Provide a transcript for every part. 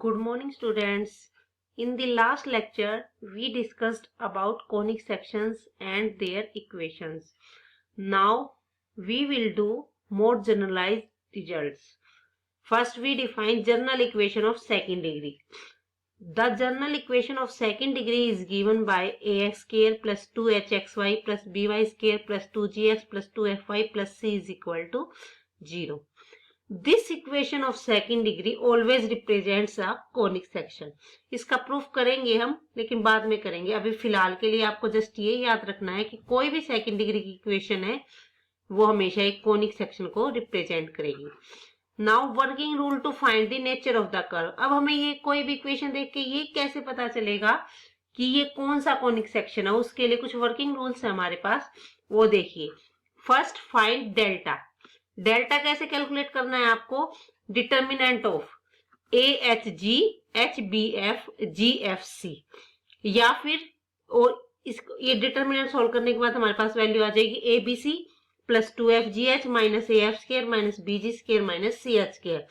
Good morning, students. In the last lecture, we discussed about conic sections and their equations. Now, we will do more generalized results. First, we define general equation of second degree. The general equation of second degree is given by ax square plus 2hxy plus by square plus 2gx plus 2fy plus c is equal to 0. This equation of second degree always represents a conic section. इसका proof करेंगे हम, लेकिन बाद में करेंगे. अभी फिलहाल के लिए आपको जस्ट ये याद रखना है कि कोई भी सेकंड डिग्री की इक्वेशन है वो हमेशा एक कॉनिक सेक्शन को रिप्रेजेंट करेगी. Now working rule to find the nature of the curve. अब हमें ये कोई भी इक्वेशन देख के ये कैसे पता चलेगा कि ये कौन सा कॉनिक सेक्शन है, उसके लिए कुछ वर्किंग रूल्स है हमारे पास, वो देखिए. First find delta. डेल्टा कैसे कैलकुलेट करना है आपको? Determinant of A H G H B F G F C, या फिर और इसको ये डिटर्मिनेंट सॉल्व करने के बाद हमारे पास वैल्यू आ जाएगी A B C plus 2fgh minus A F square minus B G square minus C H square.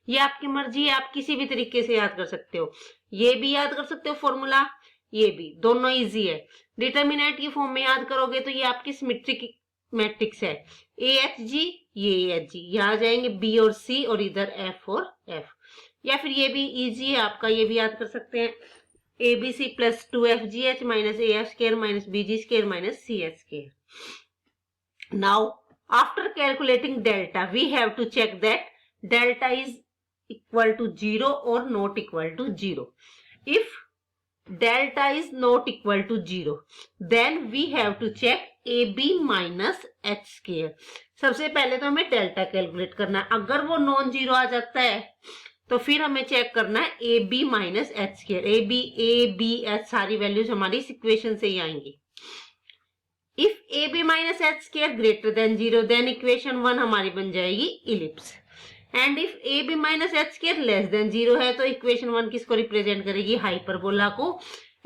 ये आपकी मर्जी है, आप किसी भी तरीके से याद कर सकते हो. ये भी याद कर सकते हो फॉर्मूला, ये भी, दोनों इजी है. डिटर्मिनेंट की फॉर्म में याद करोगे तो ये आपकी सिमेट्रिक मैट्रिक्स है. ए एच जी, ये एच जी, यहाँ जाएंगे बी और सी और इधर एफ और एफ. या फिर ये भी इजी है आपका, ये भी याद कर सकते हैं. A B C plus 2fgh minus A F square minus B G square minus C H square. Now, after calculating delta, we have to check that delta is equal to 0 or not equal to 0. If delta is not equal to 0, then we have to check AB minus H square. सबसे पहले तो हमें delta calculate करना है. अगर वो non zero आ जाता है तो फिर हमें चेक करना है A B minus H square. A B H सारी वैल्यूज हमारी इस इक्वेशन से ही आएंगी. If AB minus h square greater than 0, then equation 1 हमारी बन जाएगी ellipse. And if AB minus h square less than 0 है तो इक्वेशन 1 किसको रिप्रेजेंट करेगी? हाइपरबोला को.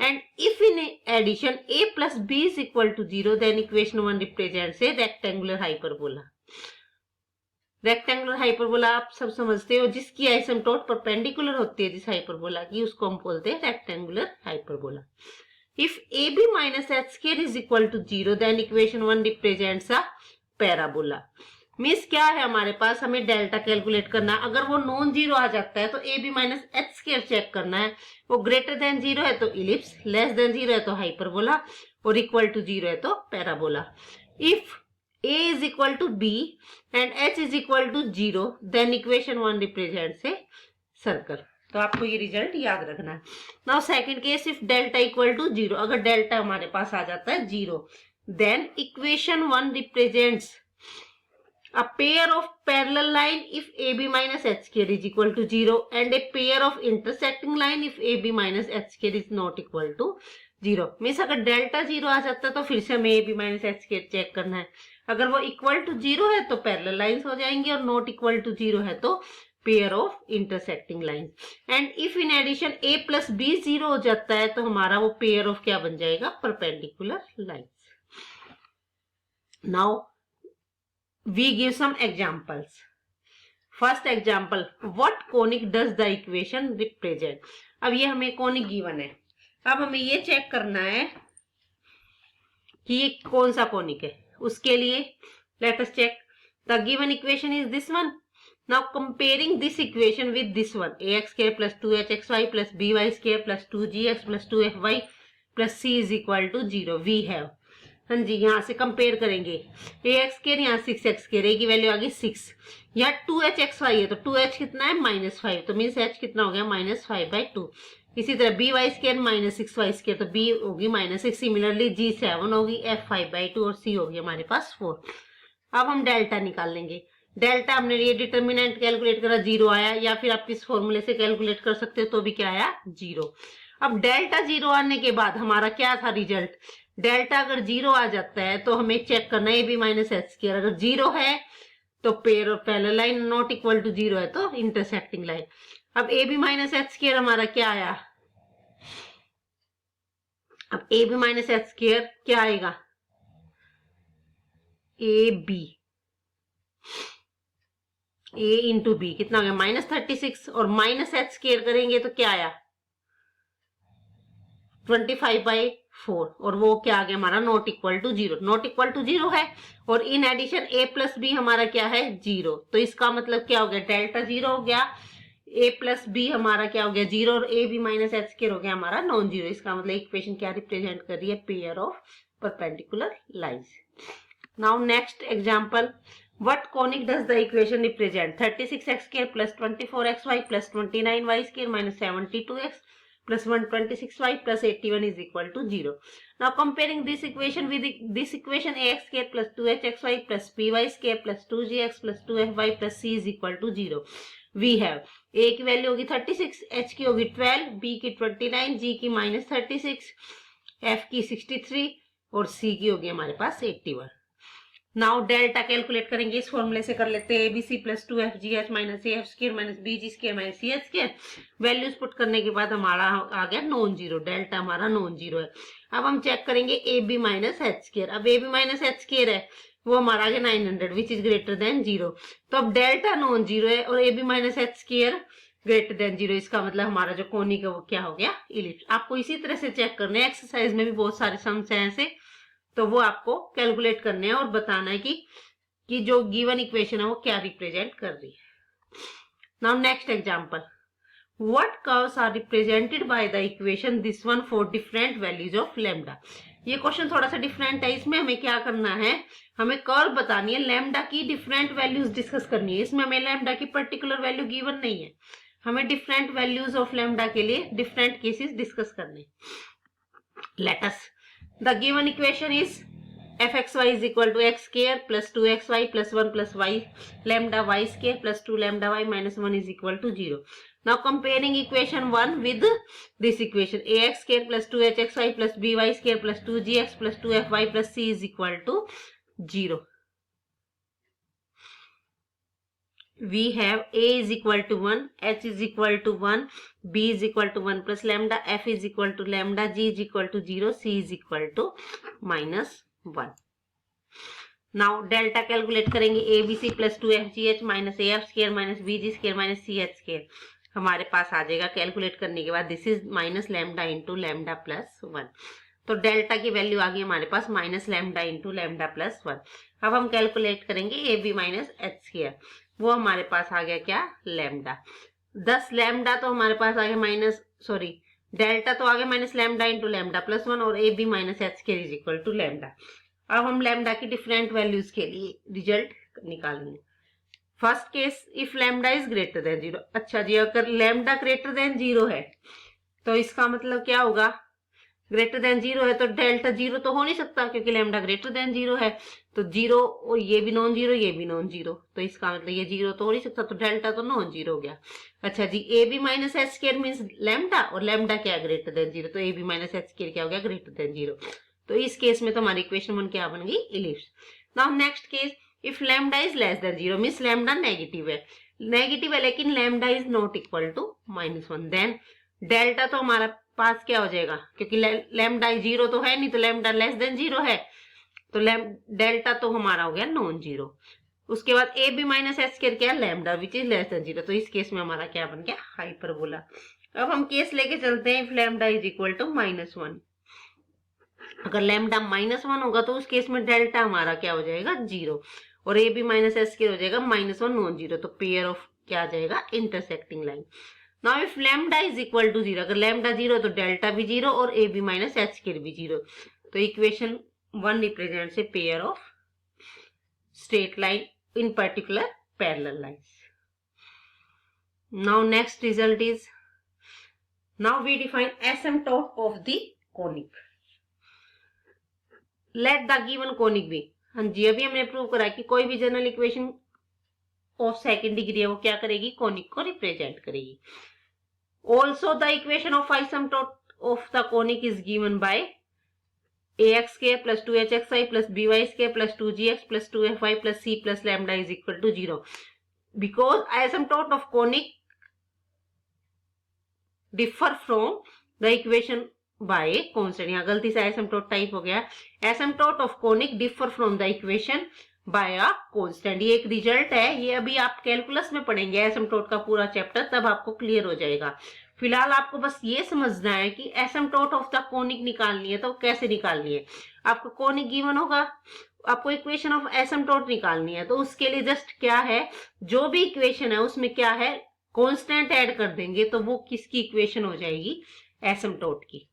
And if in addition A plus B is equal to 0, then equation 1 represents a rectangular hyperbola. Rectangular hyperbola आप सब समझते हो, जिसकी आइसोमटोट परपेंडिकुलर होती है जिस हाइपरबोला की, उसको हम बोलते हैं rectangular hyperbola. If AB minus h square is equal to 0, then equation 1 represents a parabola. Means क्या है हमारे पास, हमें डेल्टा कैलकुलेट करना है. अगर वो नॉन जीरो आ जाता है तो AB minus H square check करना है. वो ग्रेटर देन जीरो है तो इलिप्स, लेस देन जीरो है तो हाइपरबोला, और इक्वल टू जीरो है तो parabola. If A is equal to B and H is equal to 0, then equation 1 represents a circle. तो आपको ये रिजल्ट याद रखना है. Now second case, if delta equal to 0, अगर डेल्टा हमारे पास आ जाता है 0, then equation 1 represents a pair of parallel line if AB minus H square is equal to 0 and a pair of intersecting line if AB minus H square is not equal to 0. Means अगर delta 0 आ जाता है तो फिर से हमें AB minus H square check करना है. अगर वो इक्वल टू 0 है तो पैरेलल लाइंस हो जाएंगी, और नॉट इक्वल टू 0 है तो pair of intersecting lines. And if in addition A plus B 0 हो जाता है तो हमारा वो पेयर ऑफ क्या बन जाएगा? Perpendicular lines. Now we give some examples. First example, what conic does the equation represent. अब ये हमें कोनिक गिवन है. अब हमें ये चेक करना है कि ये कौन सा कोनिक है. उसके लिए let us check. The given equation is this one. Now comparing this equation with this one, ax square plus 2hxy plus by square plus 2gx plus 2fy plus c is equal to 0, we have. हाँ जी, यहाँ से compare करेंगे. ax square यहाँ 6x square, a की value आ गई 6. यहाँ 2hxy है तो 2h कितना है? -5. तो मीन्स h कितना हो गया? -5/2. इसी तरह by square minus 6y square, तो b होगी -6. सिमिलरली g 7 होगी, f 5/2 और c होगी हमारे पास 4. अब हम डेल्टा निकाल लेंगे. डेल्टा हमने ये डिटर्मिनेंट कैलकुलेट करा, 0 आया, या फिर आप इस फॉर्मूले से कैलकुलेट कर सकते हो तो भी क्या आया? 0. अब डेल्टा 0 आने के बाद हमारा क्या था रिजल्ट? डेल्टा अगर 0 आ जाता है तो हमें चेक करना है AB माइनस एच स्क्वायर. अगर 0 है तो pair of parallel line, not equal to 0 है तो इंटरसेक्टिंग लाइन. अब AB माइनस एच स्क्वायर हमारा क्या आया? अब AB माइनस एच स्क्वायर क्या आएगा? AB ए इंटू बी कितना हो गया -36 और माइनस एच स्क्वायर करेंगे तो क्या आया 25/4 और वो क्या आ गया हमारा नॉट इक्वल टू जीरो है और in addition A plus B हमारा क्या है 0। तो इसका मतलब क्या हो गया डेल्टा 0 हो गया, ए प्लस बी हमारा क्या हो गया 0 और A B minus H square हो गया हमारा नॉन जीरो। इसका मतलब इक्वेशन क्या रिप्रेजेंट कर रही है pair of perpendicular lines. Now next example, what conic does the equation represent? 36x square plus 24xy plus 29y square minus 72x plus 126y plus 81 is equal to 0. Now comparing this equation with this equation, ax square plus 2hxy plus by square plus 2gx plus 2fy plus c is equal to 0. We have a की value होगी 36, h की होगी 12, b की 29, g की -36, f की 63 और c की होगी हमारे पास 81। नाउ डेल्टा कैलकुलेट करेंगे, इस फॉर्मूले से कर लेते हैं ABC plus 2fgh minus F square minus BG square minus C H square. Values put करने के बाद हमारा आ गया नॉन जीरो, डेल्टा हमारा नॉन जीरो है। अब हम चेक करेंगे A B minus H square. अब A B minus H square है वो हमारा आ गया 900 विच इज ग्रेटर देन 0। तो अब डेल्टा नॉन जीरो है और A B minus H square greater than 0। इसका मतलब हमारा जो कोनिक है वो क्या हो गया इलिप्स। आपको इसी तरह से चेक करना है, एक्सरसाइज में भी बहुत सारे सम्स हैं ऐसे, तो वो आपको कैलकुलेट करने हैं और बताना है कि जो गिवन इक्वेशन है वो क्या रिप्रेजेंट कर रही है। Now next example, what curves are represented by the equation this one for different values of lambda. ये क्वेश्चन थोड़ा सा डिफरेंट है, इसमें हमें क्या करना है, हमें कर्व बतानी है, लैम्डा की डिफरेंट वैल्यूज डिस्कस करनी है। इसमें हमें लैम्डा की पर्टिकुलर वैल्यू गिवन नहीं है, हमें डिफरेंट वैल्यूज ऑफ लैम्डा के लिए डिफरेंट केसेस डिस्कस करने। Let us, the given equation is fxy is equal to x square plus 2xy plus 1 plus y lambda y square plus 2 lambda y minus 1 is equal to 0. Now comparing equation 1 with this equation, ax square plus 2hxy plus by square plus 2gx plus 2fy plus c is equal to 0. We have a is equal to 1, h is equal to 1, b is equal to 1 plus lambda, f is equal to lambda, g is equal to 0, c is equal to -1. Now delta calculate करेंगे, abc plus 2fgh minus af square minus bg square minus ch square हमारे पास आ जाएगा। Calculate करने के बाद this is minus lambda into lambda plus 1। तो delta की value आ गई हमारे पास minus lambda into lambda plus 1। अब हम कैलकुलेट करेंगे A B minus H square, वो हमारे पास आ गया क्या लैम्डा। 10 लैम्डा तो हमारे पास आ गया डेल्टा तो आ गया minus lambda into lambda plus 1 और A B minus H square is equal to lambda. अब हम लैम्डा की डिफरेंट वैल्यूज के लिए रिजल्ट निकालेंगे। First case, if lambda is greater than 0। अच्छा जी, अगर लैम्डा ग्रेटर देन 0 है तो इसका मतलब क्या होगा, ग्रेटर देन 0 है तो डेल्टा 0 तो हो नहीं सकता क्योंकि लैम्डा ग्रेटर देन 0 है। तो 0 और ये भी नॉन जीरो, ये भी नॉन जीरो, तो इसका मतलब ये 0 तो हो नहीं सकता, तो डेल्टा तो नॉन जीरो हो गया। अच्छा जी, A B minus H square means lambda और लैम्डा क्या है ग्रेटर देन 0, तो A B minus H square क्या हो गया ग्रेटर देन 0। तो इस केस में तो हमारी इक्वेशन 1 क्या बन गई ellipse. Now next case, if lambda is less than 0 means lambda negative है लेकिन lambda is not equal to -1, then delta तो हमारा पास क्या हो जाएगा, क्योंकि लैम्डा 0 तो है नहीं, तो लैम्डा लेस देन 0 है, तो डेल्टा तो हमारा हो गया नॉन जीरो। उसके बाद A B minus H square क्या है lambda which is less than 0, तो इस केस में हमारा क्या बन गया हाइपरबोला। अब हम केस लेके चलते हैं, if lambda is equal to -1। अगर लैम्डा -1 होगा तो उस केस में डेल्टा हमारा क्या हो जाएगा 0 और A B minus H square हो जाएगा -1 नॉन जीरो, तो पेयर ऑफ क्या आ जाएगा intersecting line. Now if lambda is equal to 0, अगर लैम्डा 0 तो डेल्टा भी 0 और A B minus H square भी 0, तो equation 1 represents a pair of straight line, in particular parallel lines. Now next result is, now we define asymptote of the conic. Let the given conic be, हाँ जी अभी हमने prove करा कि कोई भी general equation of second degree है वो क्या करेगी कॉनिक को रिप्रेजेंट करेगी। Also the equation of asymptote of the conic is given by ax square plus 2hxy plus by square plus 2gx plus 2fy plus c plus lambda is equal to 0, because asymptote of conic differ from the equation by constant। यहाँ गलती से asymptote type हो गया, asymptote of conic differ from the equation by a constant. ये एक result है, ये अभी आप कैलकुलस में पढ़ेंगे एसिम्प्टोट का पूरा चैप्टर, तब आपको क्लियर हो जाएगा। फिलहाल आपको बस ये समझना है कि एसिम्प्टोट ऑफ द कोनिक निकालनी है तो कैसे निकालनी है। आपको कोनिक गिवन होगा, आपको इक्वेशन ऑफ एसिम्प्टोट निकालनी है, तो उसके लिए जस्ट क्या है, जो भी इक्वेशन है उसमें क्या है, कांस्टेंट ऐड कर देंगे तो वो किसकी इक्वेशन हो जाएगी, एसिम्प्टोट की।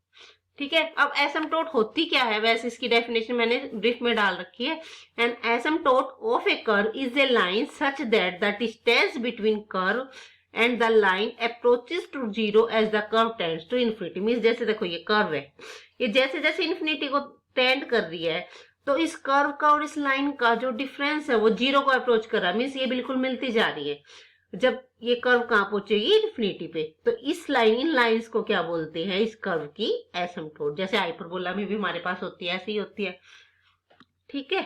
ठीक है, अब एसिम्प्टोट होती क्या है, वैसे इसकी डेफिनेशन मैंने ब्रीफ में डाल रखी है। An asymptote of a curve is a line such that the distance between curve and the line approaches to zero as the curve tends to infinity. Means जैसे देखो ये कर्व है, ये जैसे जैसे इन्फिनिटी को टेंड कर रही है, तो इस कर्व का और इस लाइन का जो डिफरेंस है वो जीरो को अप्रोच कर रहा है, मीन्स ये बिल्कुल मिलती जा रही है। जब ये कर्व कहां पहुंचेगी, इन्फिनिटी पे, तो इस लाइन, इन लाइंस को क्या बोलते हैं, इस कर्व की एसिम्प्टोट। जैसे हाइपरबोला में भी हमारे पास होती है, ऐसी ही होती है। ठीक है,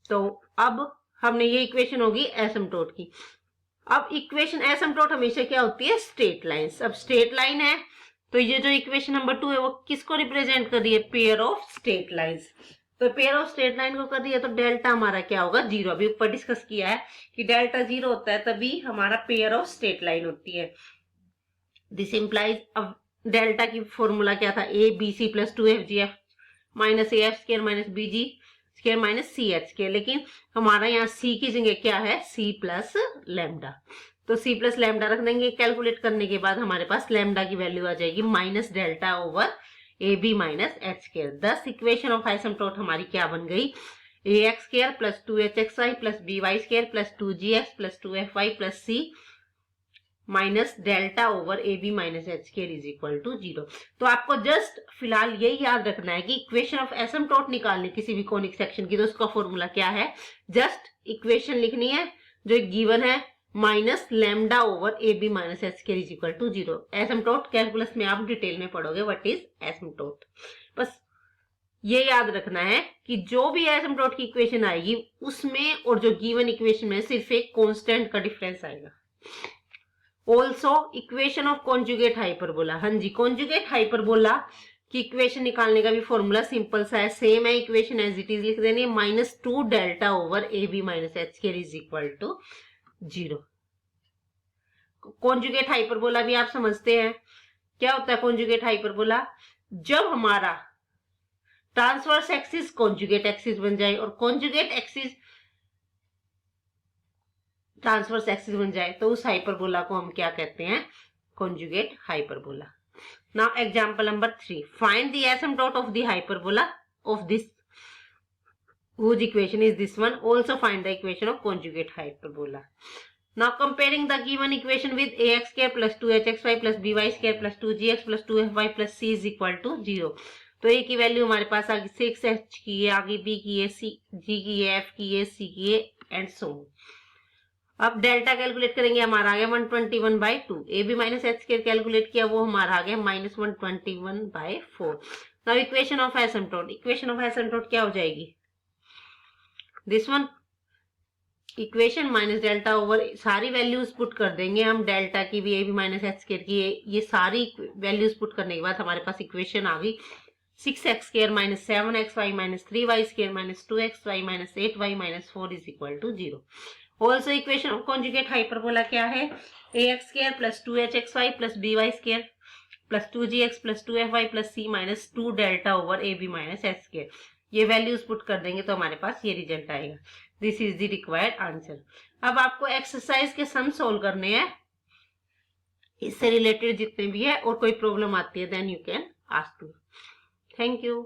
तो अब हमने ये इक्वेशन होगी एसिम्प्टोट की। अब इक्वेशन एसिम्प्टोट हमेशा क्या होती है, स्ट्रेट लाइंस। अब स्ट्रेट लाइन है तो ये जो इक्वेशन नंबर 2 है वो किसको रिप्रेजेंट कर रही है, पेयर ऑफ स्ट्रेट लाइंस। तो पेयर ऑफ स्ट्रेट लाइन को कर रही है तो डेल्टा हमारा क्या होगा, जीरो। अभी ऊपर डिस्कस किया है कि डेल्टा जीरो होता है तभी हमारा पेयर ऑफ स्ट्रेट लाइन होती है। दिस इंप्लाइज, अब डेल्टा की फॉर्मूला क्या था, A B C plus 2fgf minus A F square minus B G square minus C H square. लेकिन हमारा यहाँ सी की जगह क्या है, सी प्लस लैम्डा। तो सी प्लस लैम्डा रख देंगे, कैलकुलेट करने के बाद हमारे पास लैम्डा की वैल्यू आ जाएगी minus delta over A B minus H square. This equation of asymptote हमारी क्या बन गई, A X square plus 2hxy plus B Y square plus 2gx plus 2fy plus C minus delta over A B minus H square is equal to zero. तो आपको just फिलहाल यही याद रखना है कि इक्वेशन ऑफ एसिम्प्टोट निकालनी किसी भी कोनिक सेक्शन की, तो उसका फॉर्मूला क्या है, जस्ट इक्वेशन लिखनी है जो गिवन है, minus lambda over A B minus H square is equal to zero. Asymptote calculus में आप डिटेल में पढ़ोगे व्हाट इज एसिम्प्टोट। बस ये याद रखना है कि जो भी एसिम्प्टोट की इक्वेशन आएगी उसमें और जो गिवन इक्वेशन में सिर्फ एक कांस्टेंट का डिफरेंस आएगा। Also equation of conjugate hyperbola, हाँ जी, कॉन्जुगेट हाइपरबोला की इक्वेशन निकालने का भी फॉर्मूला सिंपल सा है, सेम है, इक्वेशन एज इट इज लिख देनी है, minus 2 delta over A B minus H square is equal to zero. Conjugate hyperbola भी आप समझते हैं, क्या होता है कॉन्जुगेट हाइपरबोला, जब हमारा ट्रांसवर्स एक्सिस कॉन्जुगेट एक्सिस बन जाए और कॉन्जुगेट एक्सिस ट्रांसवर्स एक्सिस बन जाए तो उस हाइपरबोला को हम क्या कहते हैं, conjugate hyperbola. Now example number 3, find the asymptote of the hyperbola of this whose equation is this one, also find the equation of conjugate hyperbola. Now comparing the given equation with ax square plus 2hxy plus by square plus 2gx plus 2fy plus c is equal to 0. तो a की value हमारे पास आ गई 6h की है, आगे b की है, c g की है, f की है, c की है एंड सो। अब डेल्टा कैलकुलेट करेंगे, हमारा आ गया 121/2। A B minus H square calculate किया, वो हमारा आ गया minus 121/4। Now equation of asymptote, equation of asymptote क्या हो जाएगी, this one equation minus delta over, सारी वैल्यूज पुट कर देंगे हम, डेल्टा की भी, A B minus H square की, ये सारी वैल्यूज पुट करने के बाद हमारे पास इक्वेशन आ गई 6x square minus 7xy minus 3y square minus 2xy minus 8y minus 4 is equal to 0। Also equation of conjugate hyperbola क्या है, ax square plus 2hxy plus by square plus 2gx plus 2fy plus c minus 2 delta over A B minus H square. ये values put कर देंगे तो हमारे पास ये result आएगा। This is the required answer. अब आपको एक्सरसाइज के सम सोल्व करने हैं, इससे रिलेटेड जितने भी है, और कोई प्रॉब्लम आती है then you can ask me. Thank you.